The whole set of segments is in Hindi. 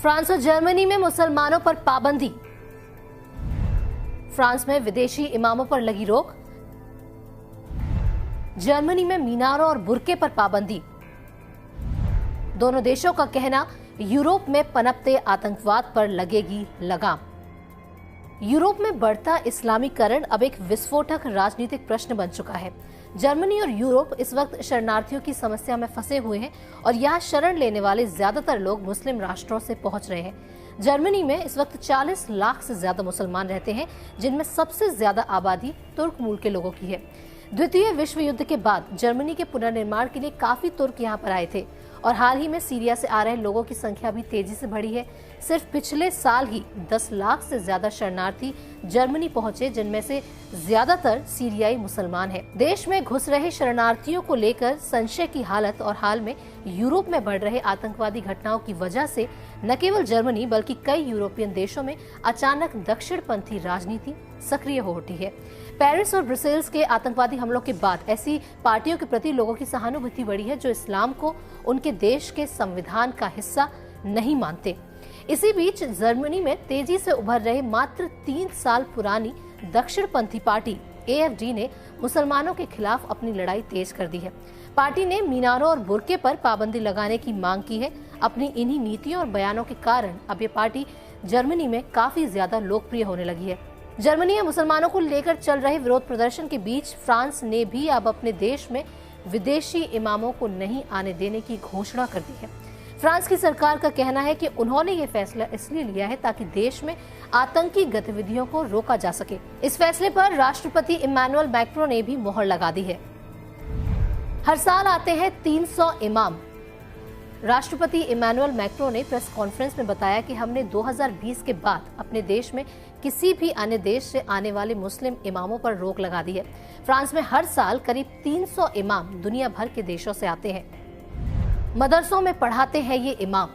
फ्रांस और जर्मनी में मुसलमानों पर पाबंदी। फ्रांस में विदेशी इमामों पर लगी रोक। जर्मनी में मीनारों और बुर्के पर पाबंदी। दोनों देशों का कहना, यूरोप में पनपते आतंकवाद पर लगेगी लगाम। यूरोप में बढ़ता इस्लामीकरण अब एक विस्फोटक राजनीतिक प्रश्न बन चुका है। जर्मनी और यूरोप इस वक्त शरणार्थियों की समस्या में फंसे हुए हैं और यहाँ शरण लेने वाले ज्यादातर लोग मुस्लिम राष्ट्रों से पहुंच रहे हैं। जर्मनी में इस वक्त 40 लाख से ज्यादा मुसलमान रहते हैं, जिनमें सबसे ज्यादा आबादी तुर्क मूल के लोगों की है। द्वितीय विश्व युद्ध के बाद जर्मनी के पुनर्निर्माण के लिए काफी तुर्क यहाँ पर आए थे और हाल ही में सीरिया से आ रहे लोगों की संख्या भी तेजी से बढ़ी है। सिर्फ पिछले साल ही 10 लाख से ज्यादा शरणार्थी जर्मनी पहुंचे, जिनमें से ज्यादातर सीरियाई मुसलमान हैं। देश में घुस रहे शरणार्थियों को लेकर संशय की हालत और हाल में यूरोप में बढ़ रहे आतंकवादी घटनाओं की वजह से न केवल जर्मनी बल्कि कई यूरोपियन देशों में अचानक दक्षिणपंथी राजनीति सक्रिय हो उठी है। पेरिस और ब्रुसेल्स के आतंकवादी हमलों के बाद ऐसी पार्टियों के प्रति लोगों की सहानुभूति बढ़ी है जो इस्लाम को उनके देश के संविधान का हिस्सा नहीं मानते। इसी बीच जर्मनी में तेजी से उभर रहे मात्र 3 साल पुरानी दक्षिणपंथी पार्टी AfD ने मुसलमानों के खिलाफ अपनी लड़ाई तेज कर दी है। पार्टी ने मीनारों और बुर्के पर पाबंदी लगाने की मांग की है। अपनी इन्हीं नीतियों और बयानों के कारण अब ये पार्टी जर्मनी में काफी ज्यादा लोकप्रिय होने लगी है। जर्मनी में मुसलमानों को लेकर चल रहे विरोध प्रदर्शन के बीच फ्रांस ने भी अब अपने देश में विदेशी इमामों को नहीं आने देने की घोषणा कर दी है। फ्रांस की सरकार का कहना है कि उन्होंने ये फैसला इसलिए लिया है ताकि देश में आतंकी गतिविधियों को रोका जा सके। इस फैसले पर राष्ट्रपति इमैनुअल मैक्रों ने भी मोहर लगा दी है। हर साल आते हैं 300 इमाम। राष्ट्रपति इमैनुअल मैक्रों ने प्रेस कॉन्फ्रेंस में बताया कि हमने 2020 के बाद अपने देश में किसी भी अन्य देश से आने वाले मुस्लिम इमामों पर रोक लगा दी है। फ्रांस में हर साल करीब 300 इमाम दुनिया भर के देशों से आते हैं। मदरसों में पढ़ाते हैं ये इमाम।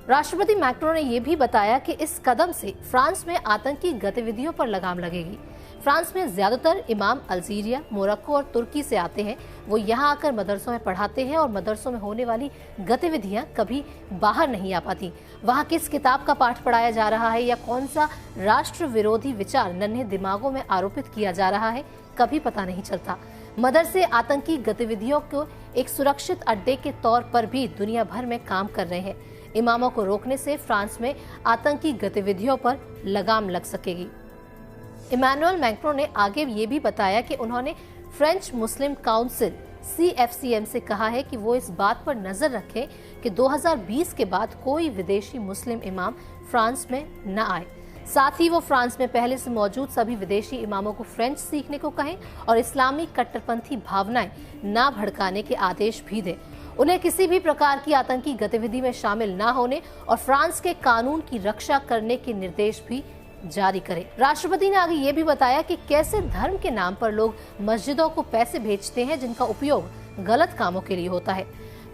राष्ट्रपति मैक्रों ने ये भी बताया कि इस कदम से फ्रांस में आतंकी गतिविधियों पर लगाम लगेगी। फ्रांस में ज्यादातर इमाम अल्जीरिया, मोरक्को और तुर्की से आते हैं। वो यहाँ आकर मदरसों में पढ़ाते हैं और मदरसों में होने वाली गतिविधियाँ कभी बाहर नहीं आ पाती। वहाँ किस किताब का पाठ पढ़ाया जा रहा है या कौन सा राष्ट्र विरोधी विचार नन्हे दिमागों में आरोपित किया जा रहा है, कभी पता नहीं चलता। मदरसे आतंकी गतिविधियों को एक सुरक्षित अड्डे के तौर पर भी दुनिया भर में काम कर रहे हैं। इमामों को रोकने से फ्रांस में आतंकी गतिविधियों पर लगाम लग सकेगी। इमैनुअल मैक्रों ने आगे ये भी बताया कि उन्होंने फ्रेंच मुस्लिम काउंसिल CFCM से कहा है कि वो इस बात पर नजर रखें कि 2020 के बाद कोई विदेशी मुस्लिम इमाम फ्रांस में न आए। साथ ही वो फ्रांस में पहले से मौजूद सभी विदेशी इमामों को फ्रेंच सीखने को कहें और इस्लामी कट्टरपंथी भावनाएं न भड़काने के आदेश भी दें। उन्हें किसी भी प्रकार की आतंकी गतिविधि में शामिल न होने और फ्रांस के कानून की रक्षा करने के निर्देश भी जारी करें। राष्ट्रपति ने आगे ये भी बताया कि कैसे धर्म के नाम पर लोग मस्जिदों को पैसे भेजते हैं, जिनका उपयोग गलत कामों के लिए होता है।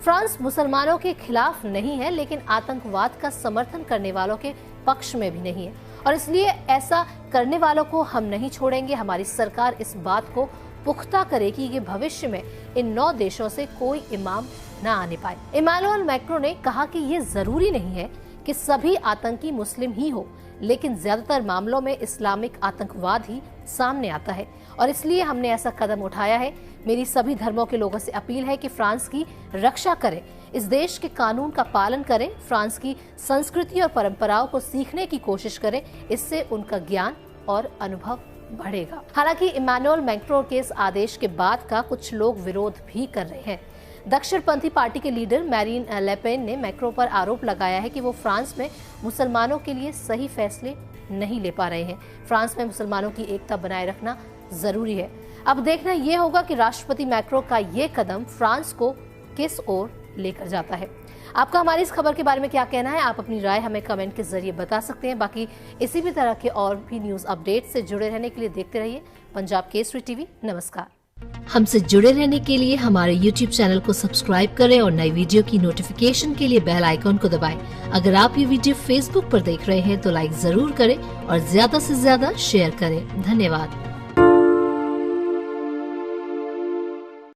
फ्रांस मुसलमानों के खिलाफ नहीं है, लेकिन आतंकवाद का समर्थन करने वालों के पक्ष में भी नहीं है और इसलिए ऐसा करने वालों को हम नहीं छोड़ेंगे। हमारी सरकार इस बात को पुख्ता करेगी कि भविष्य में इन 9 देशों से कोई इमाम न आने पाए। इमैनुअल मैक्रों ने कहा कि ये जरूरी नहीं है कि सभी आतंकी मुस्लिम ही हो, लेकिन ज्यादातर मामलों में इस्लामिक आतंकवाद ही सामने आता है और इसलिए हमने ऐसा कदम उठाया है। मेरी सभी धर्मों के लोगों से अपील है कि फ्रांस की रक्षा करें, इस देश के कानून का पालन करें, फ्रांस की संस्कृति और परंपराओं को सीखने की कोशिश करें। इससे उनका ज्ञान और अनुभव बढ़ेगा। हालांकि इमैनुअल मैक्रों के इस आदेश के बाद का कुछ लोग विरोध भी कर रहे हैं। दक्षिणपंथी पार्टी के लीडर मैरीन ले पेन ने मैक्रों पर आरोप लगाया है कि वो फ्रांस में मुसलमानों के लिए सही फैसले नहीं ले पा रहे हैं। फ्रांस में मुसलमानों की एकता बनाए रखना जरूरी है। अब देखना ये होगा कि राष्ट्रपति मैक्रों का ये कदम फ्रांस को किस ओर लेकर जाता है। आपका हमारी इस खबर के बारे में क्या कहना है? आप अपनी राय हमें कमेंट के जरिए बता सकते हैं। बाकी इसी भी तरह के और भी न्यूज अपडेट से जुड़े रहने के लिए देखते रहिए पंजाब केसरी टीवी। नमस्कार। हमसे जुड़े रहने के लिए हमारे YouTube चैनल को सब्सक्राइब करें और नई वीडियो की नोटिफिकेशन के लिए बेल आइकॉन को दबाएं। अगर आप ये वीडियो Facebook पर देख रहे हैं तो लाइक जरूर करें और ज्यादा से ज्यादा शेयर करें। धन्यवाद।